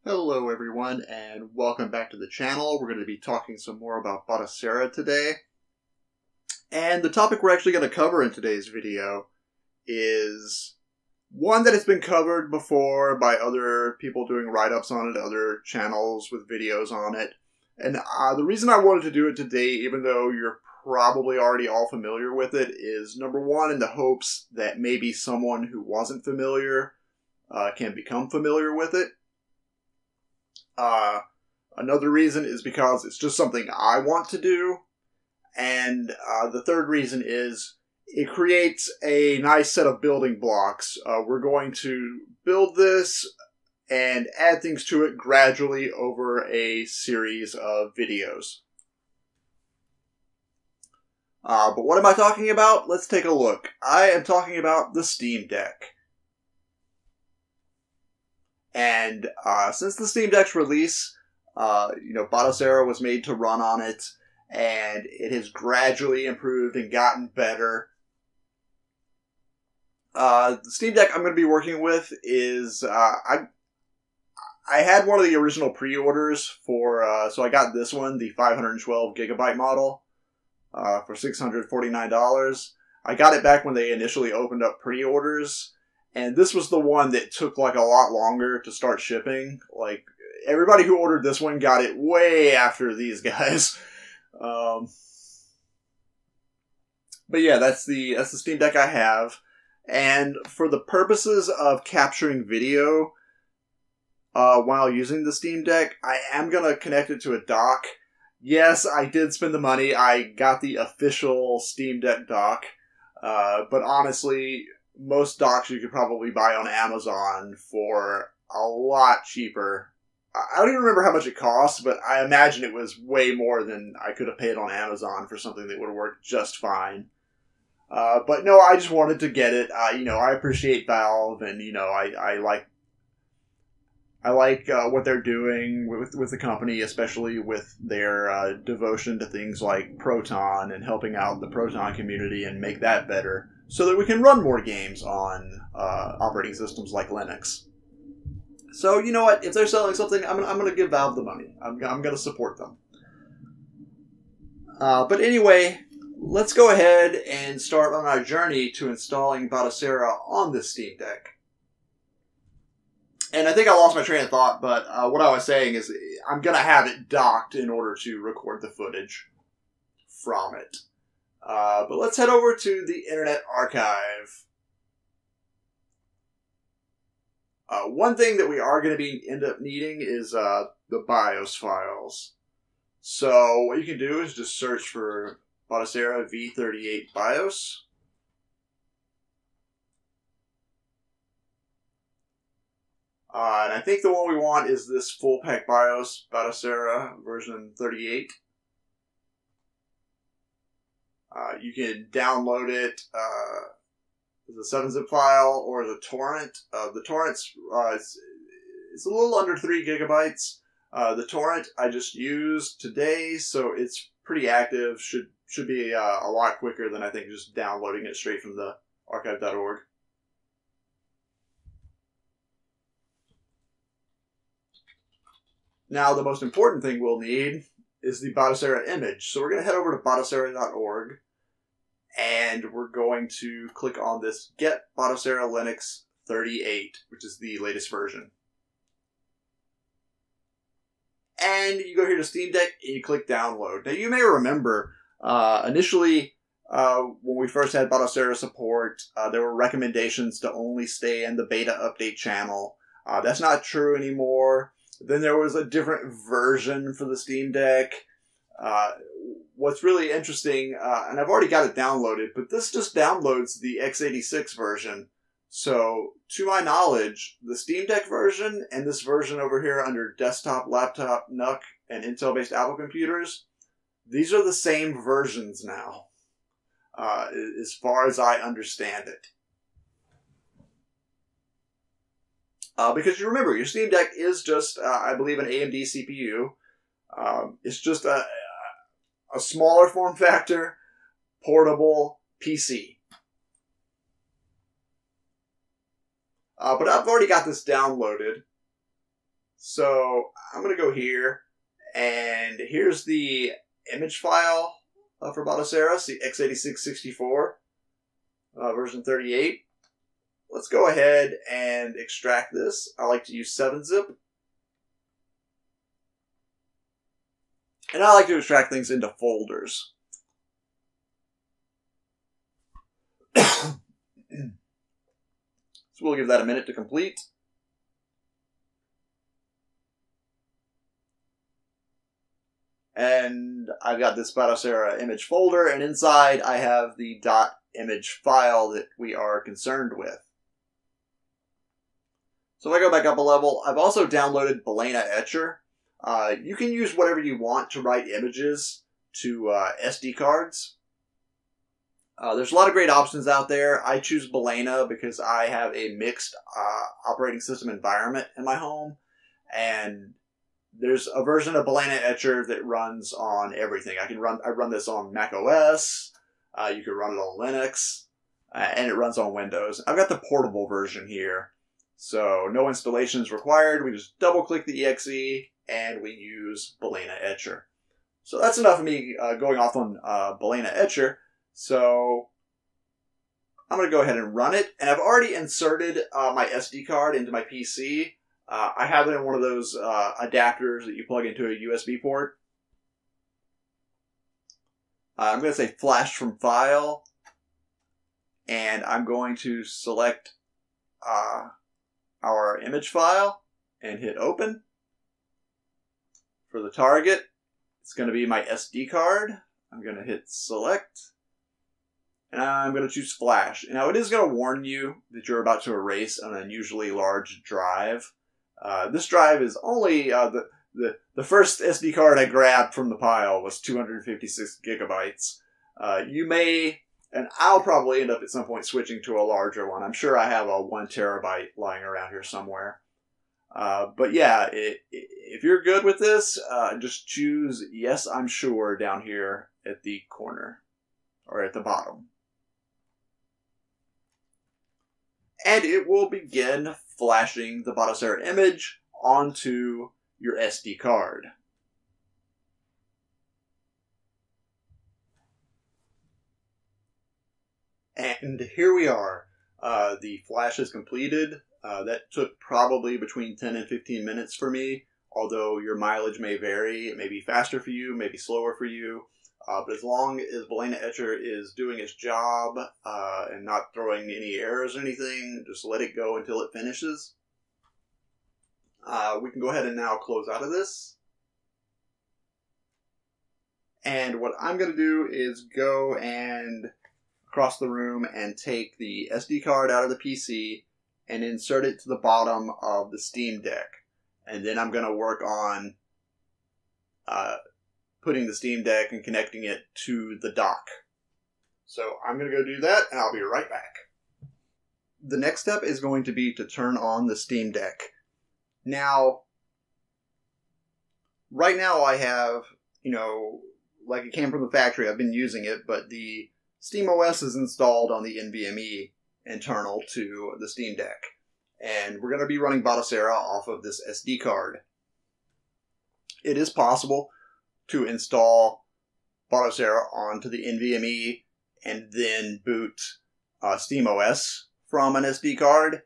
Hello everyone, and welcome back to the channel. We're going to be talking some more about Batocera today. And the topic we're actually going to cover in today's video is one that has been covered before by other people doing write-ups on it, other channels with videos on it. And the reason I wanted to do it today, even though you're probably already all familiar with it, is number one, in the hopes that maybe someone who wasn't familiar can become familiar with it. Another reason is because it's just something I want to do. And the third reason is it creates a nice set of building blocks. We're going to build this and add things to it gradually over a series of videos. But what am I talking about? Let's take a look. I am talking about the Steam Deck. And since the Steam Deck's release, Batocera was made to run on it, and it has gradually improved and gotten better. The Steam Deck I'm going to be working with is, I had one of the original pre-orders for, so I got this one, the 512 gigabyte model, for $649. I got it back when they initially opened up pre-orders. And this was the one that took like a lot longer to start shipping. Like everybody who ordered this one got it way after these guys. But yeah, that's the Steam Deck I have. And for the purposes of capturing video while using the Steam Deck, I am going to connect it to a dock. Yes, I did spend the money. I got the official Steam Deck dock. But honestly, most docks you could probably buy on Amazon for a lot cheaper. I don't even remember how much it cost, but I imagine it was way more than I could have paid on Amazon for something that would have worked just fine. But no, I just wanted to get it. I appreciate Valve, and I like what they're doing with the company, especially with their devotion to things like Proton and helping out the Proton community and make that better, so that we can run more games on operating systems like Linux. So, you know what? If they're selling something, I'm going to give Valve the money. I'm going to support them. But anyway, let's go ahead and start on our journey to installing Batocera on this Steam Deck. And I think I lost my train of thought, but what I was saying is I'm going to have it docked in order to record the footage from it. But let's head over to the Internet Archive. One thing that we are going to end up needing is the BIOS files. So what you can do is just search for Batocera V38 BIOS. And I think the one we want is this full pack BIOS, Batocera version 38. You can download it as a 7-zip file or as a torrent. The torrent's it's a little under 3 gigabytes. The torrent I just used today, so it's pretty active. Should be a lot quicker than I think just downloading it straight from the archive.org. Now, the most important thing we'll need is the Batocera image. So we're going to head over to batocera.org, and we're going to click on this Get Batocera Linux 38, which is the latest version. And you go here to Steam Deck, and you click Download. Now, you may remember, initially, when we first had Batocera support, there were recommendations to only stay in the beta update channel. That's not true anymore. Then there was a different version for the Steam Deck. What's really interesting, and I've already got it downloaded, but this just downloads the x86 version. So, to my knowledge, the Steam Deck version and this version over here under desktop, laptop, NUC, and Intel-based Apple computers, these are the same versions now, as far as I understand it. Because you remember, your Steam Deck is just, I believe, an AMD CPU. It's just a smaller form factor, portable PC. But I've already got this downloaded. So I'm going to go here, and here's the image file for Batocera, x86-64, version 38. Let's go ahead and extract this. I like to use 7-zip. And I like to extract things into folders. So we'll give that a minute to complete. And I've got this Batocera image folder, and inside I have the .image file that we are concerned with. So if I go back up a level, I've also downloaded Balena Etcher. You can use whatever you want to write images to SD cards. There's a lot of great options out there. I choose Balena because I have a mixed operating system environment in my home, and there's a version of Balena Etcher that runs on everything. I run this on Mac OS. You can run it on Linux, and it runs on Windows. I've got the portable version here, so no installation is required. We just double-click the exe, and we use Balena Etcher. So that's enough of me going off on Balena Etcher. So I'm going to go ahead and run it. And I've already inserted my SD card into my PC. I have it in one of those adapters that you plug into a USB port. I'm going to say flash from file. And I'm going to select our image file and hit open. For the target, it's going to be my SD card. I'm going to hit select. And I'm going to choose flash. Now it is going to warn you that you're about to erase an unusually large drive. This drive is only, the first SD card I grabbed from the pile was 256 gigabytes. You may, and I'll probably end up at some point switching to a larger one. I'm sure I have a 1 terabyte lying around here somewhere. But yeah, if you're good with this, just choose yes, I'm sure down here at the corner or at the bottom. And it will begin flashing the Batocera image onto your SD card. And here we are. The flash is completed. That took probably between 10 and 15 minutes for me, although your mileage may vary. It may be faster for you, may be slower for you. But as long as Balena Etcher is doing its job and not throwing any errors or anything, just let it go until it finishes. We can go ahead and now close out of this. And what I'm going to do is go and across the room and take the SD card out of the PC and insert it to the bottom of the Steam Deck. And then I'm going to work on putting the Steam Deck and connecting it to the dock. So I'm going to go do that, and I'll be right back. The next step is going to be to turn on the Steam Deck. Now, right now I have, like it came from the factory, I've been using it, but the SteamOS is installed on the NVMe internal to the Steam Deck. And we're going to be running Batocera off of this SD card. It is possible to install Batocera onto the NVMe and then boot SteamOS from an SD card,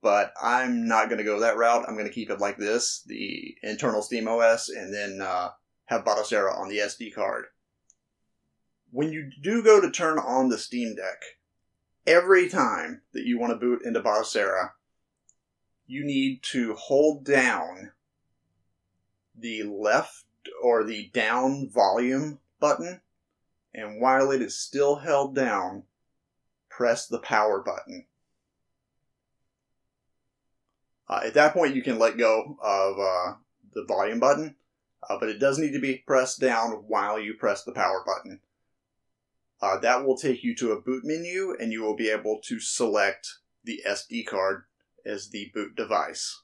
but I'm not going to go that route. I'm going to keep it like this, the internal SteamOS, and then have Batocera on the SD card. When you do go to turn on the Steam Deck, every time that you want to boot into Batocera, you need to hold down the left or the down volume button, and while it is still held down, press the power button. At that point, you can let go of the volume button, but it does need to be pressed down while you press the power button. That will take you to a boot menu, and you will be able to select the SD card as the boot device.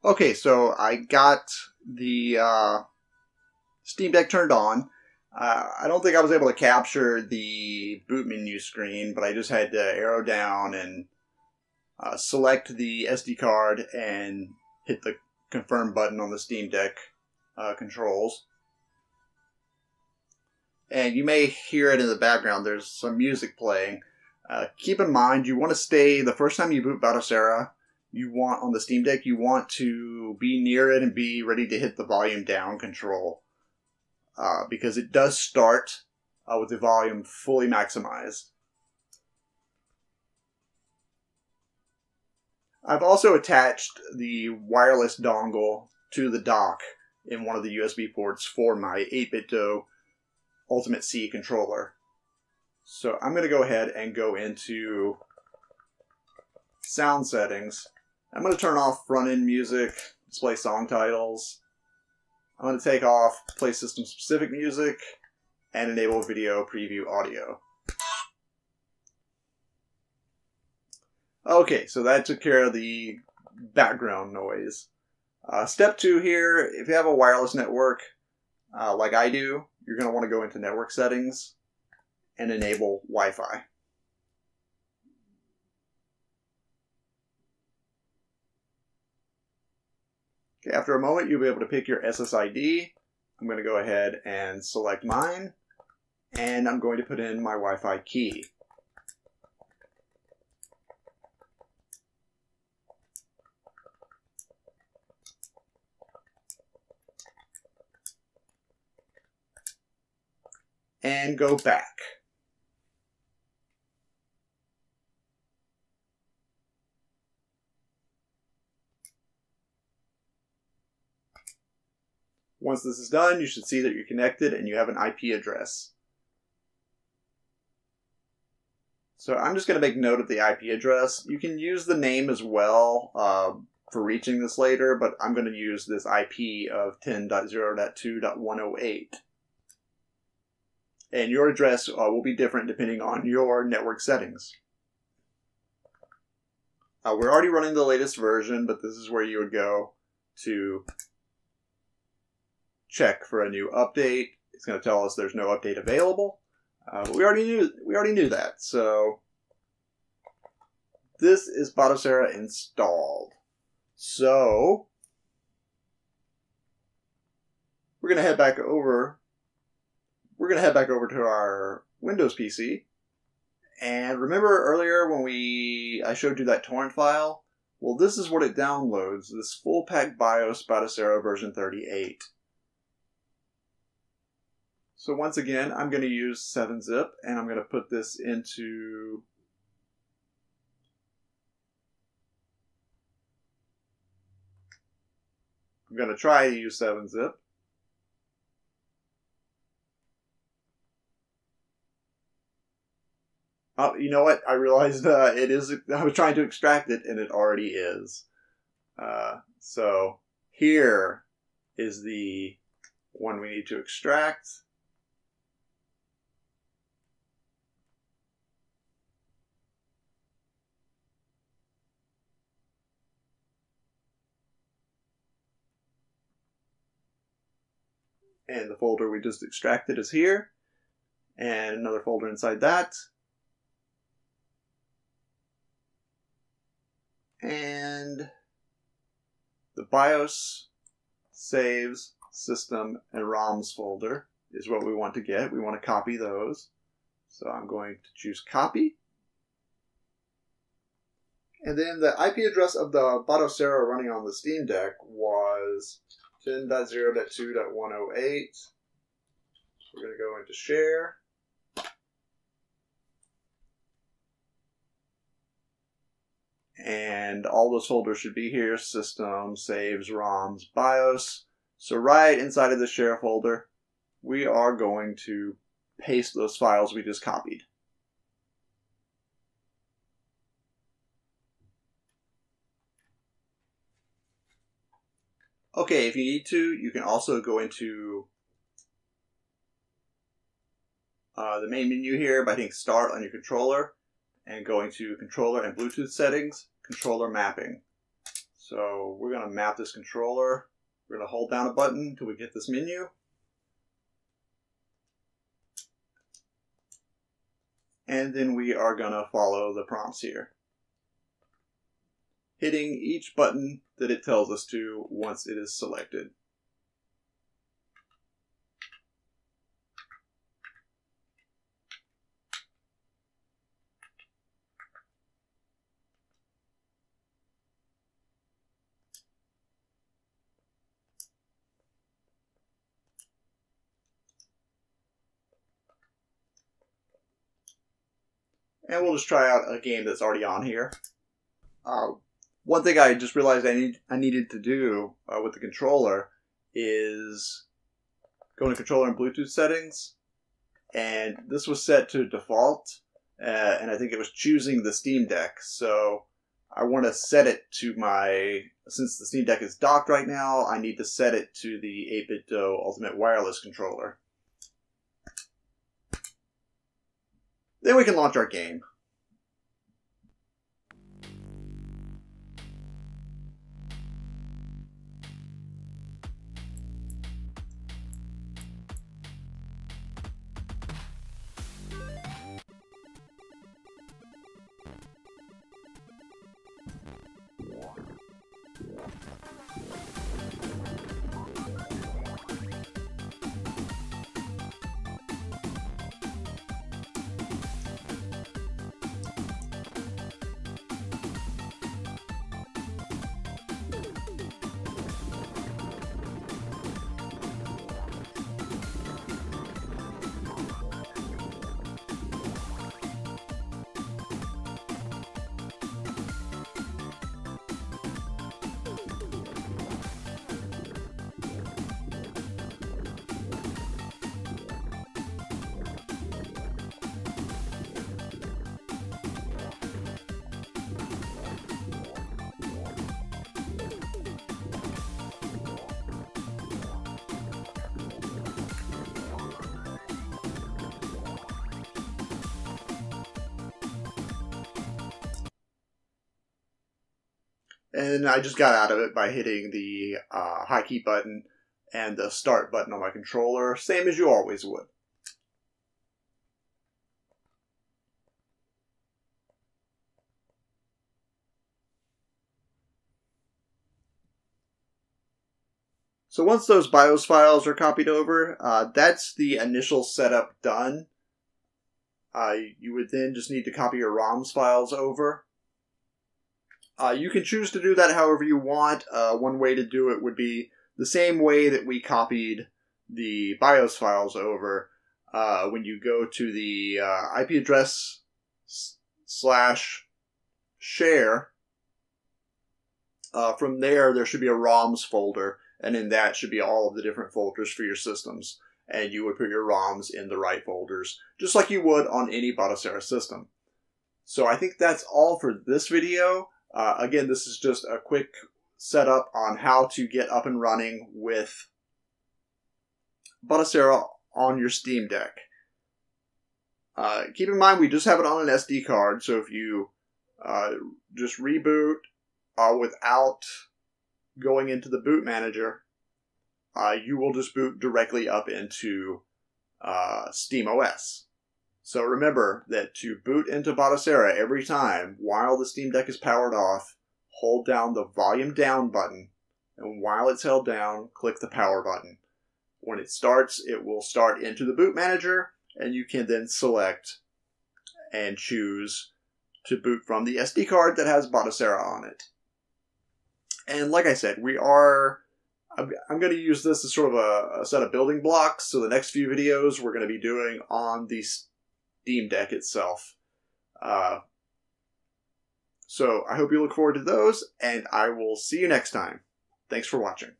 Okay, so I got the Steam Deck turned on. I don't think I was able to capture the boot menu screen, but I just had to arrow down and select the SD card and hit the confirm button on the Steam Deck controls. And you may hear it in the background. There's some music playing. Keep in mind, you want to stay, the first time you boot Batocera, you want, on the Steam Deck, you want to be near it and be ready to hit the volume down control. Because it does start with the volume fully maximized. I've also attached the wireless dongle to the dock in one of the USB ports for my 8BitDo Ultimate C controller. So I'm going to go ahead and go into sound settings. I'm going to turn off front-end music, display song titles. I'm going to take off play system specific music and enable video preview audio. Okay, so that took care of the background noise. Step 2 here, if you have a wireless network like I do, you're going to want to go into network settings and enable Wi-Fi. Okay, after a moment, you'll be able to pick your SSID. I'm going to go ahead and select mine, and I'm going to put in my Wi-Fi key. And go back. Once this is done, you should see that you're connected and you have an IP address. So I'm just going to make note of the IP address. You can use the name as well for reaching this later, but I'm going to use this IP of 10.0.2.108. And your address will be different depending on your network settings. We're already running the latest version, but this is where you would go to check for a new update. It's going to tell us there's no update available, but we already knew that. So this is Batocera installed. So we're going to head back over. We're going to head back over to our Windows PC. And remember earlier when I showed you that torrent file? Well, this is what it downloads, this full pack BIOS Batocera version 38. So once again, I'm going to use 7-zip, and I'm going to put this into I'm going to try to use 7-zip. Oh, you know what? I realized it is. I was trying to extract it, and it already is. So here is the one we need to extract. And the folder we just extracted is here. And another folder inside that. And the BIOS, saves, system, and ROMs folder is what we want to get. We want to copy those. So I'm going to choose copy. And then the IP address of the Batocera running on the Steam Deck was 10.0.2.108. We're going to go into share. And all those folders should be here: system, saves, ROMs, BIOS. So right inside of the share folder, we are going to paste those files we just copied. Okay, if you need to, you can also go into the main menu here by hitting Start on your controller and going to Controller and Bluetooth Settings, Controller Mapping. So we're going to map this controller. We're going to hold down a button until we get this menu. And then we are going to follow the prompts here. hitting each button that it tells us to once it is selected. And we'll just try out a game that's already on here. One thing I just realized I needed to do with the controller is go into controller and Bluetooth settings. And this was set to default. And I think it was choosing the Steam Deck. So I want to set it to since the Steam Deck is docked right now, I need to set it to the 8BitDo Ultimate Wireless controller. Then we can launch our game. And I just got out of it by hitting the high key button and the start button on my controller, same as you always would. So once those BIOS files are copied over, that's the initial setup done. You would then just need to copy your ROMs files over. You can choose to do that however you want. One way to do it would be the same way that we copied the BIOS files over. When you go to the IP address /share, from there should be a ROMs folder, and in that should be all of the different folders for your systems. And you would put your ROMs in the right folders, just like you would on any Batocera system. So I think that's all for this video. Again, this is just a quick setup on how to get up and running with Batocera on your Steam Deck. Keep in mind, we just have it on an SD card, so if you just reboot without going into the boot manager, you will just boot directly up into SteamOS. So remember that to boot into Batocera every time, while the Steam Deck is powered off, hold down the volume down button, and while it's held down, click the power button. When it starts, it will start into the boot manager, and you can then select and choose to boot from the SD card that has Batocera on it. And like I said, I'm going to use this as sort of a set of building blocks, so the next few videos we're going to be doing on the Steam Deck itself. So I hope you look forward to those, and I will see you next time. Thanks for watching.